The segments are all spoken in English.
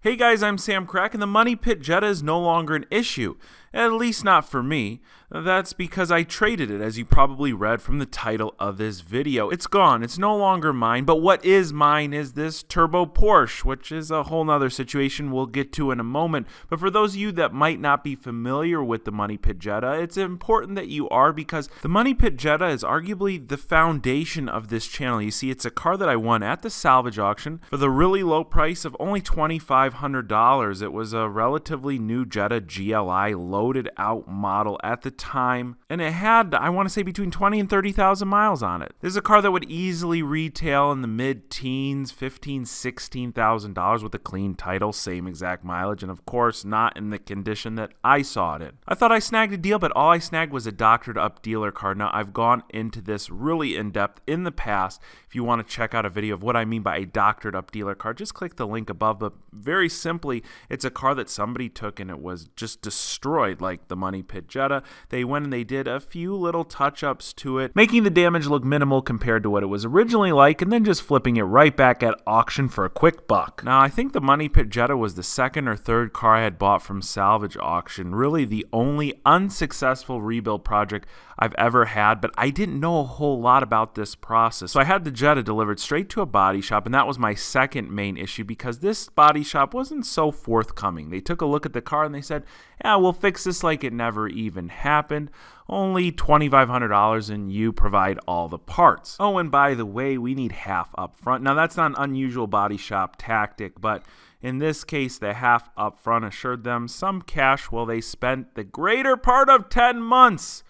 Hey guys, I'm Samcrac, and the Money Pit Jetta is no longer an issue. At least not for me. That's because I traded it, as you probably read from the title of this video. It's gone. It's no longer mine, but what is mine is this turbo Porsche, which is a whole nother situation we'll get to in a moment. But for those of you that might not be familiar with the Money Pit Jetta, it's important that you are, because the Money Pit Jetta is arguably the foundation of this channel. You see, it's a car that I won at the Salvage auction for the really low price of only $2,500. It was a relatively new Jetta GLI loaded out model at the time, and it had, I want to say, between 20 and 30,000 miles on it. This is a car that would easily retail in the mid-teens, $15,000, $16,000 with a clean title, same exact mileage, and of course not in the condition that I saw it in. I thought I snagged a deal, but all I snagged was a doctored up dealer car. Now, I've gone into this really in depth in the past. If you want to check out a video of what I mean by a doctored up dealer car, just click the link above. But very simply, it's a car that somebody took and it was just destroyed, like the Money Pit Jetta. They went and they did a few little touch-ups to it, making the damage look minimal compared to what it was originally like, and then just flipping it right back at auction for a quick buck. Now, I think the Money Pit Jetta was the second or third car I had bought from Salvage auction, really the only unsuccessful rebuild project I've ever had, but I didn't know a whole lot about this process. So I had the Jetta delivered straight to a body shop, and that was my second main issue, because this body shop wasn't so forthcoming. They took a look at the car and they said, yeah, we'll fix this like it never even happened. Only $2,500 and you provide all the parts. Oh, and by the way, we need half up front. Now, that's not an unusual body shop tactic, but in this case, the half up front assured them some cash while they spent the greater part of 10 months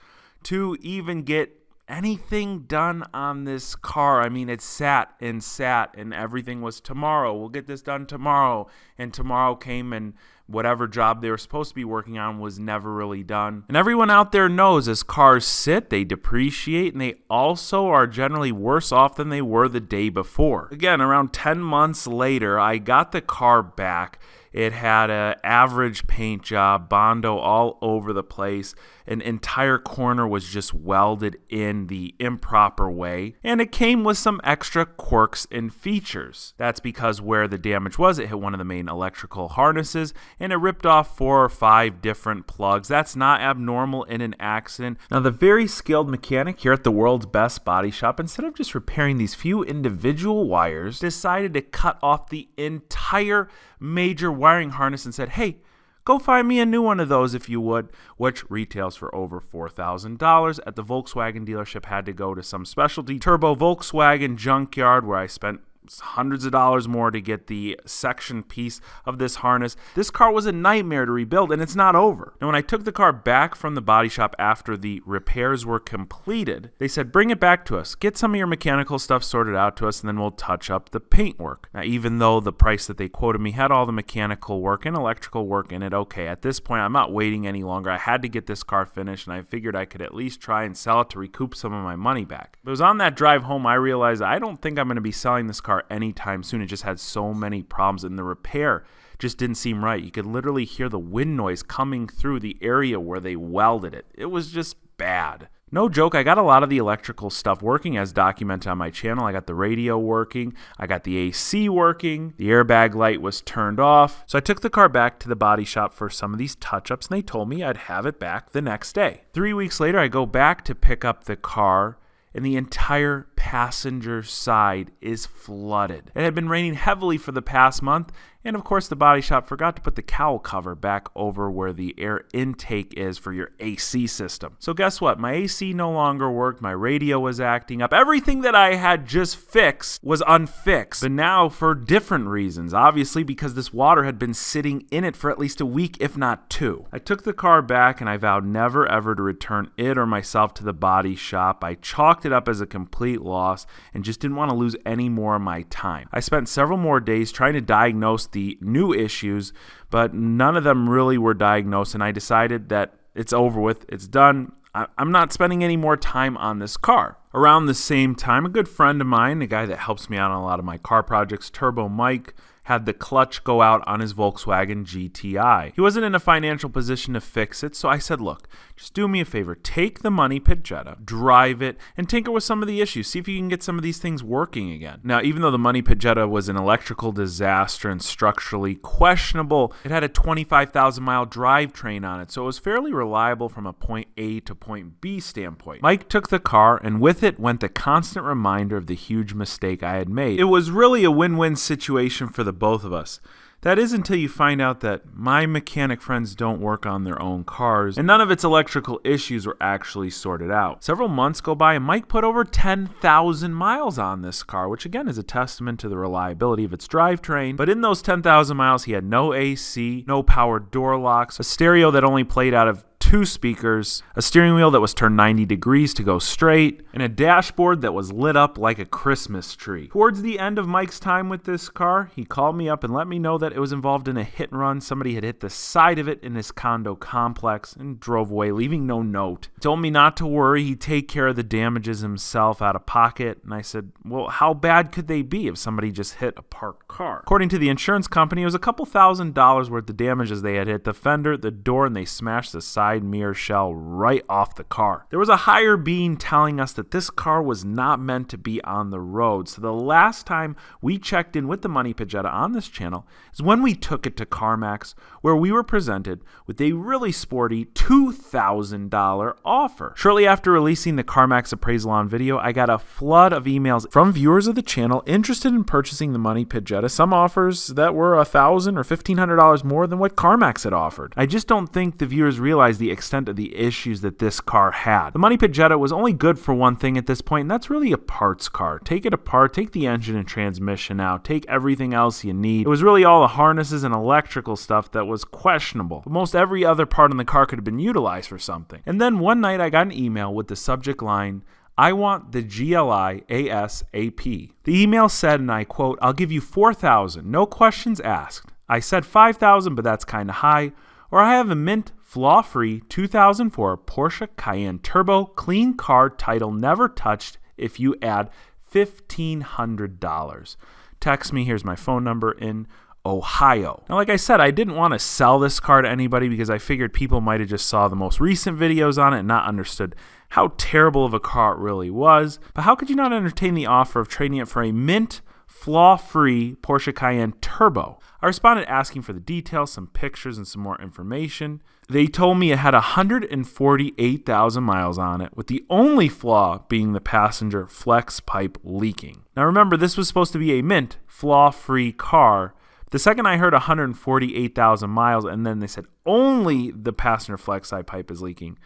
to even get anything done on this car. I mean, it sat and everything was tomorrow. We'll get this done tomorrow. And tomorrow came and whatever job they were supposed to be working on was never really done. And everyone out there knows as cars sit, they depreciate, and they also are generally worse off than they were the day before. Again, around 10 months later, I got the car back. It had an average paint job, Bondo all over the place. An entire corner was just welded in the improper way, and it came with some extra quirks and features. That's because where the damage was, it hit one of the main electrical harnesses, and it ripped off 4 or 5 different plugs. That's not abnormal in an accident. Now, the very skilled mechanic here at the world's best body shop, instead of just repairing these few individual wires, decided to cut off the entire major wiring harness and said, hey, go find me a new one of those if you would, which retails for over $4,000 at the Volkswagen dealership. Had to go to some specialty turbo Volkswagen junkyard where I spent hundreds of dollars more to get the section piece of this harness. This car was a nightmare to rebuild, and it's not over. Now, when I took the car back from the body shop after the repairs were completed, they said, bring it back to us. Get some of your mechanical stuff sorted out to us, and then we'll touch up the paint work. Now, even though the price that they quoted me had all the mechanical work and electrical work in it, okay, at this point, I'm not waiting any longer. I had to get this car finished, and I figured I could at least try and sell it to recoup some of my money back. It was on that drive home I realized I don't think I'm going to be selling this car anytime soon. It just had so many problems, and the repair just didn't seem right. You could literally hear the wind noise coming through the area where they welded it. It was just bad. No joke, I got a lot of the electrical stuff working as documented on my channel. I got the radio working, I got the AC working, the airbag light was turned off. So I took the car back to the body shop for some of these touch-ups, and they told me I'd have it back the next day. 3 weeks later, I go back to pick up the car, and the entire passenger side is flooded. It had been raining heavily for the past month, and of course the body shop forgot to put the cowl cover back over where the air intake is for your AC system. So guess what? My AC no longer worked, my radio was acting up, everything that I had just fixed was unfixed, but now for different reasons. Obviously because this water had been sitting in it for at least a week, if not 2. I took the car back and I vowed never ever to return it or myself to the body shop. I chalked it up as a complete loss and just didn't want to lose any more of my time. I spent several more days trying to diagnose the new issues, but none of them really were diagnosed, and I decided that it's over with, it's done. I'm not spending any more time on this car. Around the same time, a good friend of mine, a guy that helps me out on a lot of my car projects, Turbo Mike, had the clutch go out on his Volkswagen GTI. He wasn't in a financial position to fix it, so I said, look, just do me a favor, take the Money Pit Jetta, drive it, and tinker with some of the issues. See if you can get some of these things working again. Now, even though the Money Pit Jetta was an electrical disaster and structurally questionable, it had a 25,000 mile drivetrain on it, so it was fairly reliable from a point A to point B standpoint. Mike took the car, and with it went the constant reminder of the huge mistake I had made. It was really a win-win situation for the both of us. That is until you find out that my mechanic friends don't work on their own cars, and none of its electrical issues were actually sorted out. Several months go by, and Mike put over 10,000 miles on this car, which again is a testament to the reliability of its drivetrain. But in those 10,000 miles, he had no AC, no power door locks, a stereo that only played out of 2 speakers, a steering wheel that was turned 90 degrees to go straight, and a dashboard that was lit up like a Christmas tree. Towards the end of Mike's time with this car, he called me up and let me know that it was involved in a hit and run. Somebody had hit the side of it in his condo complex and drove away, leaving no note. He told me not to worry, he'd take care of the damages himself out of pocket, and I said, well, how bad could they be if somebody just hit a parked car? According to the insurance company, it was a couple $1,000s worth of damages. They had hit the fender, the door, and they smashed the side mirror shell right off the car. There was a higher being telling us that this car was not meant to be on the road. So the last time we checked in with the Money Pit Jetta on this channel is when we took it to CarMax, where we were presented with a really sporty $2,000 offer. Shortly after releasing the CarMax appraisal on video, I got a flood of emails from viewers of the channel interested in purchasing the Money Pit Jetta. Some offers that were $1,000 or $1,500 more than what CarMax had offered. I just don't think the viewers realized the extent of the issues that this car had. The Money Pit Jetta was only good for one thing at this point, and that's really a parts car. Take it apart, take the engine and transmission out, take everything else you need. It was really all the harnesses and electrical stuff that was questionable. But most every other part in the car could have been utilized for something. And then one night I got an email with the subject line, I want the GLI ASAP. The email said, and I quote, I'll give you $4,000, no questions asked. I said $5,000, but that's kind of high. Or I have a mint, flaw-free 2004 Porsche Cayenne Turbo clean car, title never touched, if you add $1,500. Text me, here's my phone number, in Ohio. Now, like I said, I didn't want to sell this car to anybody because I figured people might have just saw the most recent videos on it and not understood how terrible of a car it really was. But how could you not entertain the offer of trading it for a mint, flaw-free Porsche Cayenne Turbo? I responded asking for the details, some pictures, and some more information. They told me it had 148,000 miles on it, with the only flaw being the passenger flex pipe leaking. Now remember, this was supposed to be a mint, flaw-free car. The second I heard 148,000 miles, and then they said only the passenger flex side pipe is leaking,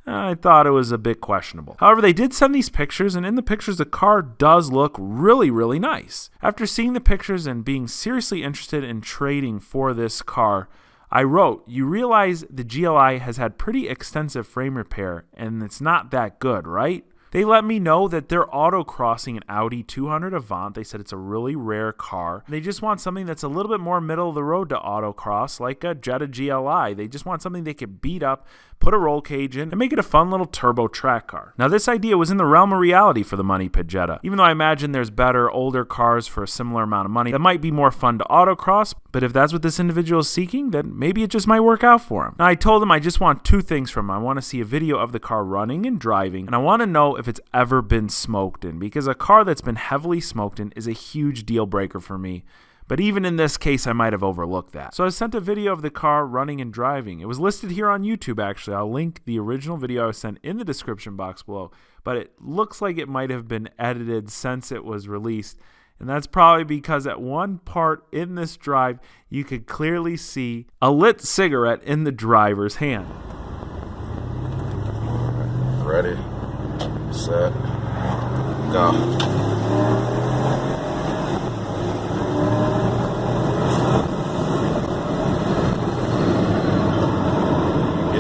I thought it was a bit questionable. However, they did send these pictures, and in the pictures, the car does look really, really nice. After seeing the pictures and being seriously interested in trading for this car, I wrote, you realize the GLI has had pretty extensive frame repair, and it's not that good, right? They let me know that they're autocrossing an Audi 200 Avant. They said it's a really rare car. They just want something that's a little bit more middle of the road to autocross, like a Jetta GLI. They just want something they could beat up, put a roll cage in, and make it a fun little turbo track car. Now, this idea was in the realm of reality for the Money Pit Jetta. Even though I imagine there's better, older cars for a similar amount of money that might be more fun to autocross, but if that's what this individual is seeking, then maybe it just might work out for him. Now, I told him I just want 2 things from him. I want to see a video of the car running and driving, and I want to know if it's ever been smoked in, because a car that's been heavily smoked in is a huge deal breaker for me. But even in this case, I might have overlooked that. So I sent a video of the car running and driving. It was listed here on YouTube, actually. I'll link the original video I sent in the description box below. But it looks like it might have been edited since it was released. And that's probably because at one part in this drive, you could clearly see a lit cigarette in the driver's hand. Ready, set, go.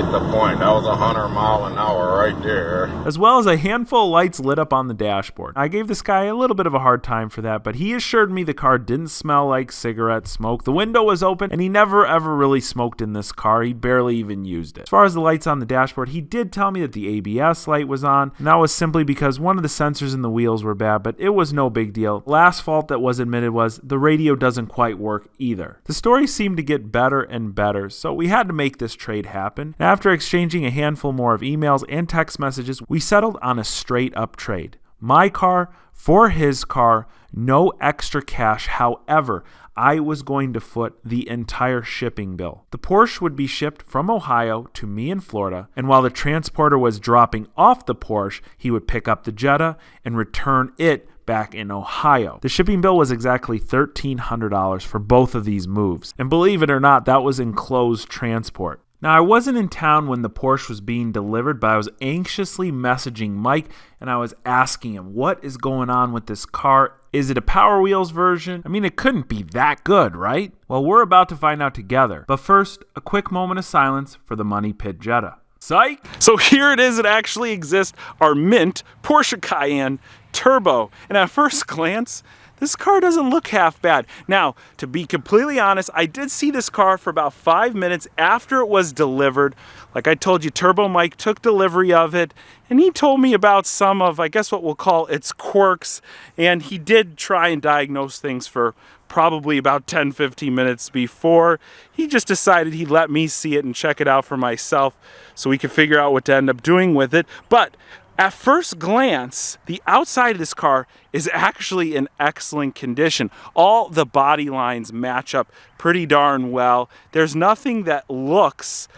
The point, huh? That was 100 mph right there. As well as a handful of lights lit up on the dashboard. I gave this guy a little bit of a hard time for that, but he assured me the car didn't smell like cigarette smoke. The window was open, and he never ever really smoked in this car. He barely even used it. As far as the lights on the dashboard, he did tell me that the ABS light was on, and that was simply because one of the sensors in the wheels were bad, but it was no big deal. Last fault that was admitted was the radio doesn't quite work either. The story seemed to get better and better, so we had to make this trade happen. And after exchanging a handful more of emails and text messages, we settled on a straight up trade. My car for his car, no extra cash. However, I was going to foot the entire shipping bill. The Porsche would be shipped from Ohio to me in Florida, and while the transporter was dropping off the Porsche, he would pick up the Jetta and return it back in Ohio. The shipping bill was exactly $1,300 for both of these moves. And believe it or not, that was enclosed transport. Now, I wasn't in town when the Porsche was being delivered, but I was anxiously messaging Mike, and I was asking him, what is going on with this car? Is it a Power Wheels version? I mean, it couldn't be that good, right? Well, we're about to find out together. But first, a quick moment of silence for the Money Pit Jetta. Psych! So here it is, it actually exists, our mint Porsche Cayenne Turbo. And at first glance, this car doesn't look half bad. Now, to be completely honest, I did see this car for about 5 minutes after it was delivered. Like I told you, Turbo Mike took delivery of it, and he told me about some of, I guess what we'll call its quirks, and he did try and diagnose things for probably about 10-15 minutes before he just decided he'd let me see it and check it out for myself so we could figure out what to end up doing with it. But at first glance, the outside of this car is actually in excellent condition. All the body lines match up pretty darn well. There's nothing that looks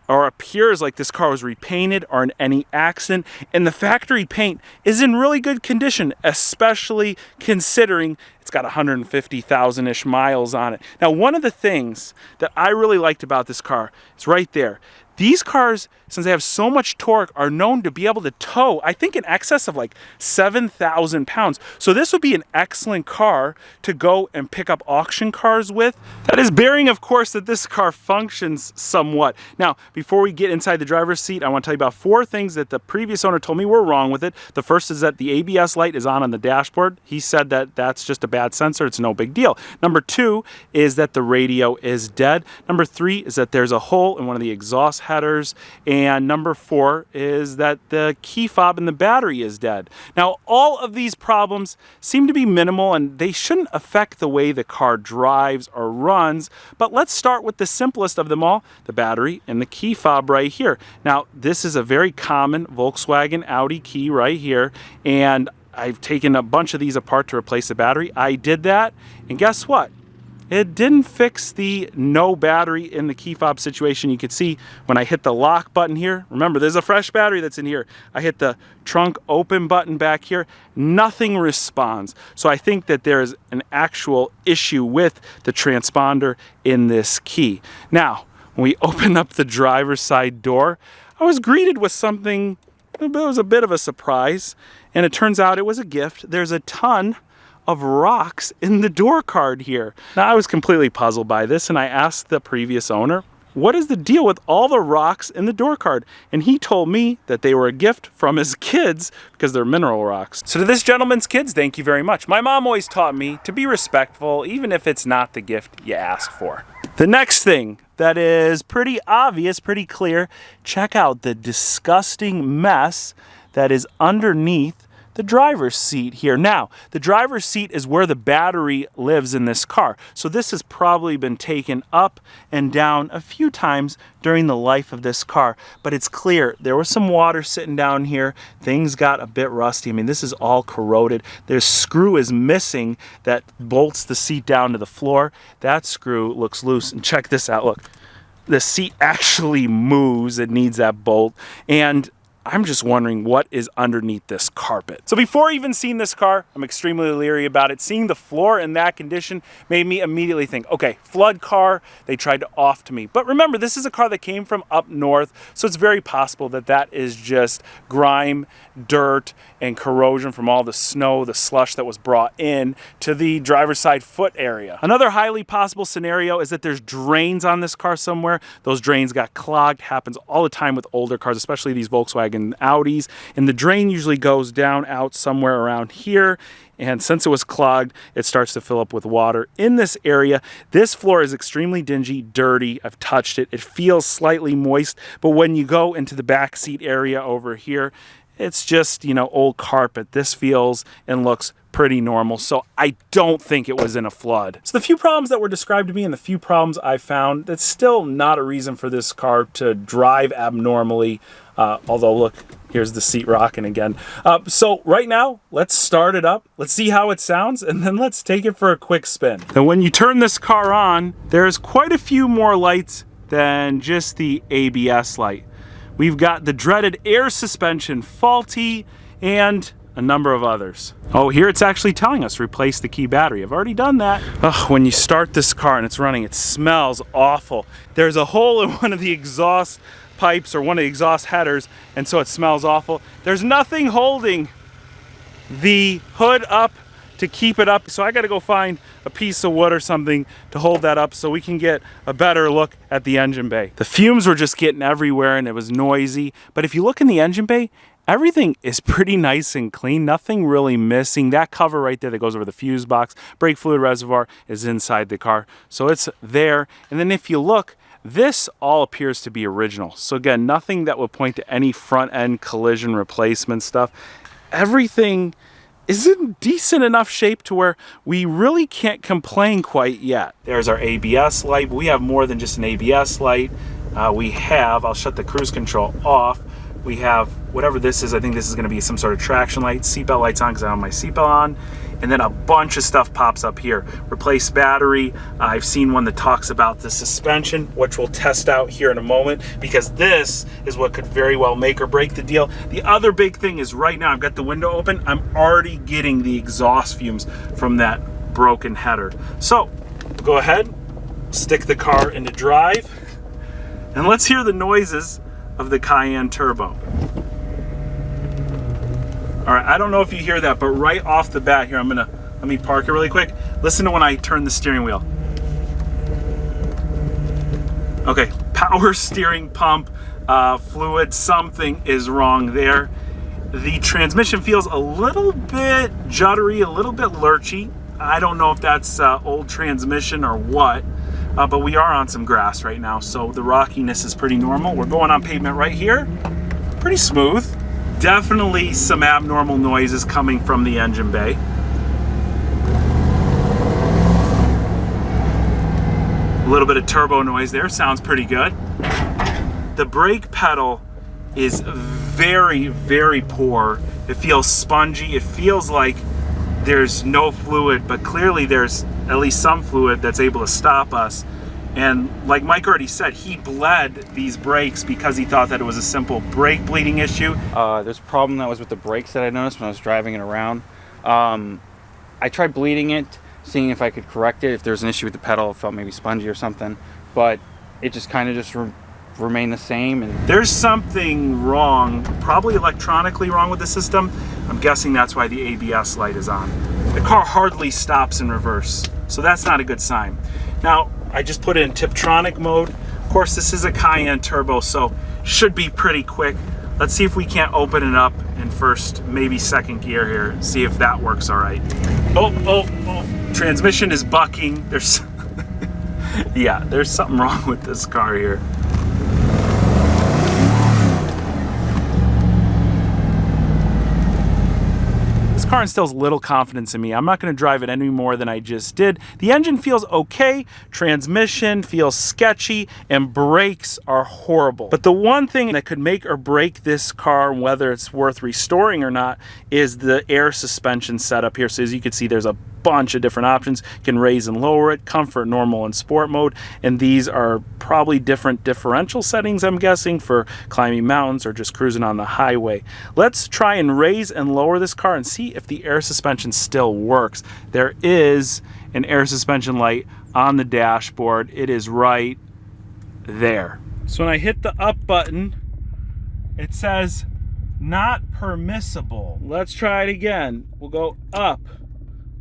or appears like this car was repainted or in any accident, and the factory paint is in really good condition, especially considering it's got 150,000-ish miles on it. Now, one of the things that I really liked about this car is right there. These cars, since they have so much torque, are known to be able to tow, I think, in excess of like 7,000 pounds. So this would be an excellent car to go and pick up auction cars with. That is bearing, of course, that this car functions somewhat. Now, before we get inside the driver's seat, I want to tell you about 4 things that the previous owner told me were wrong with it. The first is that the ABS light is on the dashboard. He said that that's just a bad sensor. It's no big deal. Number 2 is that the radio is dead. Number 3 is that there's a hole in one of the exhaust headers, and number 4 is that the key fob in the battery is dead. Now, all of these problems seem to be minimal, and they shouldn't affect the way the car drives or runs, but let's start with the simplest of them all, the battery and the key fob right here. Now, this is a very common Volkswagen Audi key right here, and I've taken a bunch of these apart to replace the battery. I did that, and guess what? It didn't fix the no battery in the key fob situation. You could see when I hit the lock button here, remember there's a fresh battery that's in here. I hit the trunk open button back here, nothing responds. So I think that there is an actual issue with the transponder in this key. Now, when we open up the driver's side door, I was greeted with something that was a bit of a surprise, and it turns out it was a gift. There's a ton of rocks in the door card here. Now, I was completely puzzled by this, and I asked the previous owner, what is the deal with all the rocks in the door card? And he told me that they were a gift from his kids because they're mineral rocks. So to this gentleman's kids, thank you very much. My mom always taught me to be respectful, even if it's not the gift you ask for. The next thing that is pretty obvious, pretty clear, check out the disgusting mess that is underneath the driver's seat here. Now, the driver's seat is where the battery lives in this car. So this has probably been taken up and down a few times during the life of this car. But it's clear there was some water sitting down here. Things got a bit rusty. I mean, this is all corroded. There's screw is missing that bolts the seat down to the floor. That screw looks loose. And check this out. Look, the seat actually moves. It needs that bolt. And I'm just wondering what is underneath this carpet. So before even seeing this car, I'm extremely leery about it. Seeing the floor in that condition made me immediately think, okay, flood car, they tried to off to me. But remember, this is a car that came from up north, so it's very possible that that is just grime, dirt, and corrosion from all the snow, the slush that was brought in to the driver's side foot area. Another highly possible scenario is that there's drains on this car somewhere. Those drains got clogged. Happens all the time with older cars, especially these Volkswagen Audis, and the drain usually goes down out somewhere around here, and since it was clogged, it starts to fill up with water in this area. This floor is extremely dingy, dirty. I've touched it. It feels slightly moist, but when you go into the back seat area over here, it's just, you know, old carpet. This feels and looks pretty normal, so I don't think it was in a flood. So the few problems that were described to me and the few problems I found, that's still not a reason for this car to drive abnormally, although look, here's the seat rocking again. So right now, let's start it up, let's see how it sounds, and then let's take it for a quick spin. Now when you turn this car on, there's quite a few more lights than just the ABS light. We've got the dreaded air suspension faulty and a number of others. Oh, here it's actually telling us replace the key battery. I've already done that. Ugh, when you start this car and it's running, it smells awful. There's a hole in one of the exhaust pipes or one of the exhaust headers, and so it smells awful. There's nothing holding the hood up to keep it up, so I gotta go find a piece of wood or something to hold that up so we can get a better look at the engine bay. The fumes were just getting everywhere and it was noisy, but if you look in the engine bay, everything is pretty nice and clean, nothing really missing. That cover right there that goes over the fuse box, brake fluid reservoir is inside the car, so it's there. And then if you look, this all appears to be original. So again, nothing that would point to any front end collision replacement stuff. Everything is in decent enough shape to where we really can't complain quite yet. There's our ABS light. We have more than just an ABS light. I'll shut the cruise control off. We have whatever this is. I think this is gonna be some sort of traction light. Seatbelt light's on because I have my seatbelt on. And then a bunch of stuff pops up here. Replace battery. I've seen one that talks about the suspension, which we'll test out here in a moment, because this is what could very well make or break the deal. The other big thing is right now I've got the window open. I'm already getting the exhaust fumes from that broken header. So go ahead, stick the car into drive, and let's hear the noises of the Cayenne Turbo. All right, I don't know if you hear that, but right off the bat here, let me park it really quick. Listen to when I turn the steering wheel. Okay, power steering pump, fluid, something is wrong there. The transmission feels a little bit juddery, a little bit lurchy. I don't know if that's old transmission or what, but we are on some grass right now, so the rockiness is pretty normal. We're going on pavement right here, pretty smooth. Definitely some abnormal noises coming from the engine bay. A little bit of turbo noise there, sounds pretty good. The brake pedal is very, very poor. It feels spongy. It feels like there's no fluid, but clearly there's at least some fluid that's able to stop us. And like Mike already said, he bled these brakes because he thought that it was a simple brake bleeding issue. There's a problem that was with the brakes that I noticed when I was driving it around. I tried bleeding it, seeing if I could correct it. If there's an issue with the pedal, it felt maybe spongy or something, but it just kind of just remained the same. And there's something wrong, probably electronically wrong with the system. I'm guessing that's why the ABS light is on. The car hardly stops in reverse, so that's not a good sign. Now, I just put it in Tiptronic mode. Of course, this is a Cayenne Turbo, so should be pretty quick. Let's see if we can't open it up in first, maybe second gear here. See if that works all right. Oh. Transmission is bucking. There's, yeah, there's something wrong with this car here. Car instills little confidence in me. I'm not going to drive it any more than I just did. The engine feels okay, transmission feels sketchy, and brakes are horrible. But the one thing that could make or break this car, whether it's worth restoring or not, is the air suspension setup here. So as you can see, there's a bunch of different options. You can raise and lower it, comfort, normal, and sport mode. And these are probably different differential settings, I'm guessing, for climbing mountains or just cruising on the highway. Let's try and raise and lower this car and see if the air suspension still works. There is an air suspension light on the dashboard. It is right there. So when I hit the up button, it says not permissible. Let's try it again. We'll go up.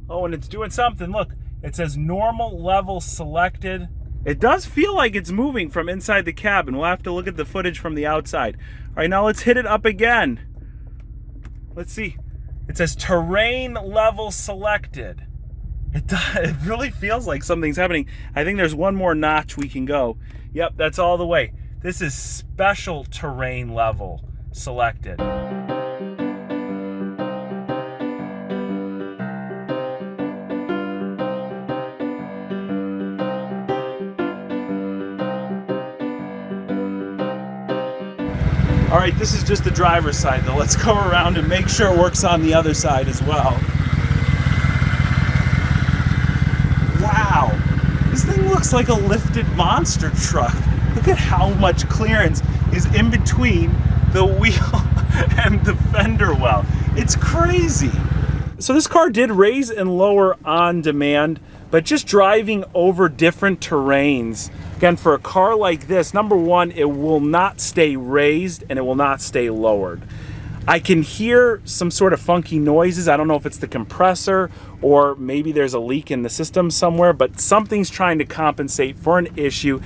Oh, and it's doing something. Look, it says normal level selected. It does feel like it's moving from inside the cabin. We'll have to look at the footage from the outside. All right, now let's hit it up again. Let's see. It says terrain level selected. It really feels like something's happening. I think there's one more notch we can go. Yep, that's all the way. This is special terrain level selected. All right, this is just the driver's side though. Let's go around and make sure it works on the other side as well. Wow, this thing looks like a lifted monster truck. Look at how much clearance is in between the wheel and the fender well. It's crazy. So this car did raise and lower on demand, but just driving over different terrains, again, for a car like this, number one, it will not stay raised and it will not stay lowered. I can hear some sort of funky noises. I don't know if it's the compressor or maybe there's a leak in the system somewhere, but something's trying to compensate for an issue.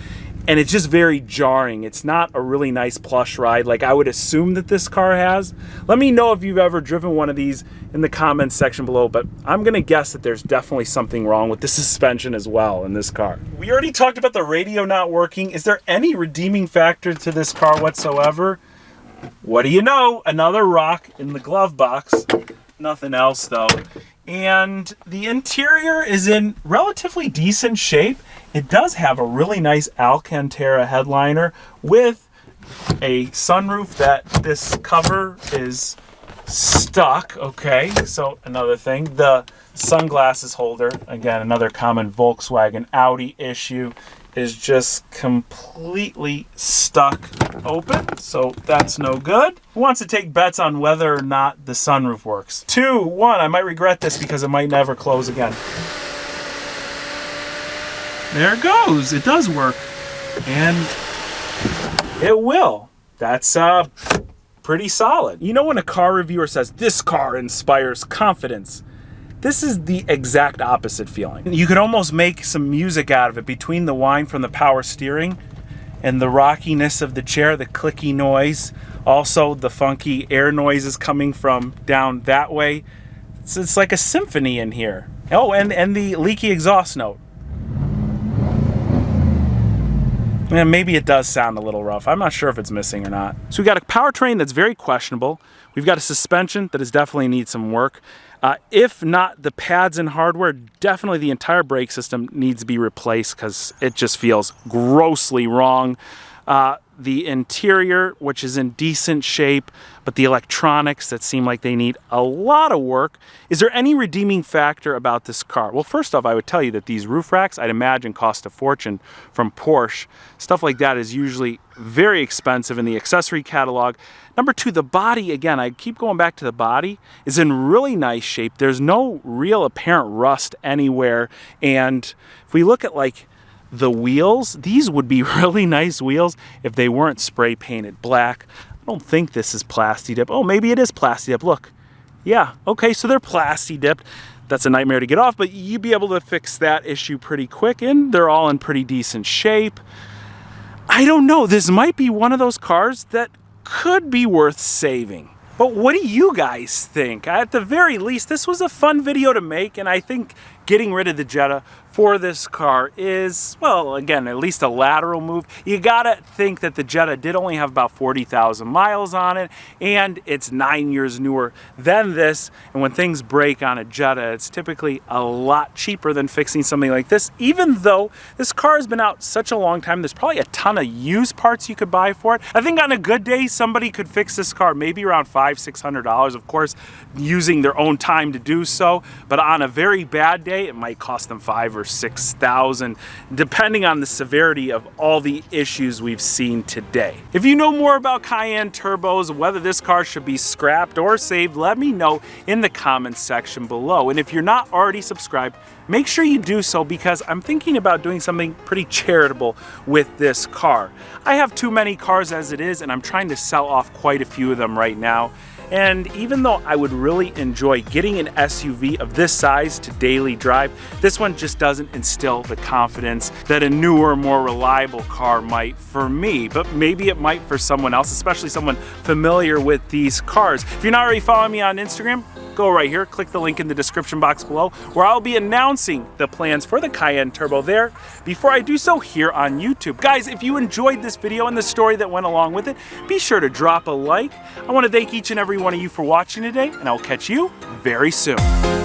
And it's just very jarring. It's not a really nice plush ride like I would assume that this car has. Let me know if you've ever driven one of these in the comments section below, but I'm gonna guess that there's definitely something wrong with the suspension as well in this car. We already talked about the radio not working. Is there any redeeming factor to this car whatsoever? What do you know? Another rock in the glove box. Nothing else though. And the interior is in relatively decent shape. It does have a really nice Alcantara headliner with a sunroof that this cover is stuck. Okay, so another thing, the sunglasses holder, again, another common Volkswagen Audi issue, is just completely stuck open, so that's no good. Who wants to take bets on whether or not the sunroof works? 2, 1, I might regret this because it might never close again. There it goes. It does work. And it will. That's pretty solid. You know when a car reviewer says, this car inspires confidence, this is the exact opposite feeling. You could almost make some music out of it between the whine from the power steering and the rockiness of the chair, the clicky noise, also the funky air noises coming from down that way. It's like a symphony in here. Oh, and the leaky exhaust note. And maybe it does sound a little rough. I'm not sure if it's missing or not. So we've got a powertrain that's very questionable. We've got a suspension that definitely needs some work. If not the pads and hardware, definitely the entire brake system needs to be replaced because it just feels grossly wrong. The interior, which is in decent shape, but the electronics that seem like they need a lot of work. Is there any redeeming factor about this car? Well, first off, I would tell you that these roof racks, I'd imagine, cost a fortune from Porsche. Stuff like that is usually very expensive in the accessory catalog. Number 2, the body, again, I keep going back to the body, is in really nice shape. There's no real apparent rust anywhere. And if we look at like the wheels, these would be really nice wheels if they weren't spray painted black. I don't think this is plasti dip. Oh, maybe it is plasti dip. Look. Yeah, okay, so they're plasti dipped. That's a nightmare to get off, but you'd be able to fix that issue pretty quick, and they're all in pretty decent shape. I don't know. This might be one of those cars that could be worth saving. But what do you guys think? At the very least, this was a fun video to make, and I think getting rid of the Jetta for this car is, well, again, at least a lateral move. You gotta think that the Jetta did only have about 40,000 miles on it, and it's 9 years newer than this. And when things break on a Jetta, it's typically a lot cheaper than fixing something like this. Even though this car has been out such a long time, there's probably a ton of used parts you could buy for it. I think on a good day, somebody could fix this car maybe around $500-600, of course, using their own time to do so. But on a very bad day, it might cost them $5,000 or $6,000, depending on the severity of all the issues we've seen today. If you know more about Cayenne turbos, whether this car should be scrapped or saved, let me know in the comments section below. And if you're not already subscribed, make sure you do so, because I'm thinking about doing something pretty charitable with this car. I have too many cars as it is, and I'm trying to sell off quite a few of them right now. And even though I would really enjoy getting an SUV of this size to daily drive, this one just doesn't instill the confidence that a newer, more reliable car might for me. But maybe it might for someone else, especially someone familiar with these cars. If you're not already following me on Instagram, go right here, click the link in the description box below, where I'll be announcing the plans for the Cayenne Turbo there before I do so here on YouTube. Guys, if you enjoyed this video and the story that went along with it, be sure to drop a like. I want to thank each and every one of you for watching today, and I'll catch you very soon.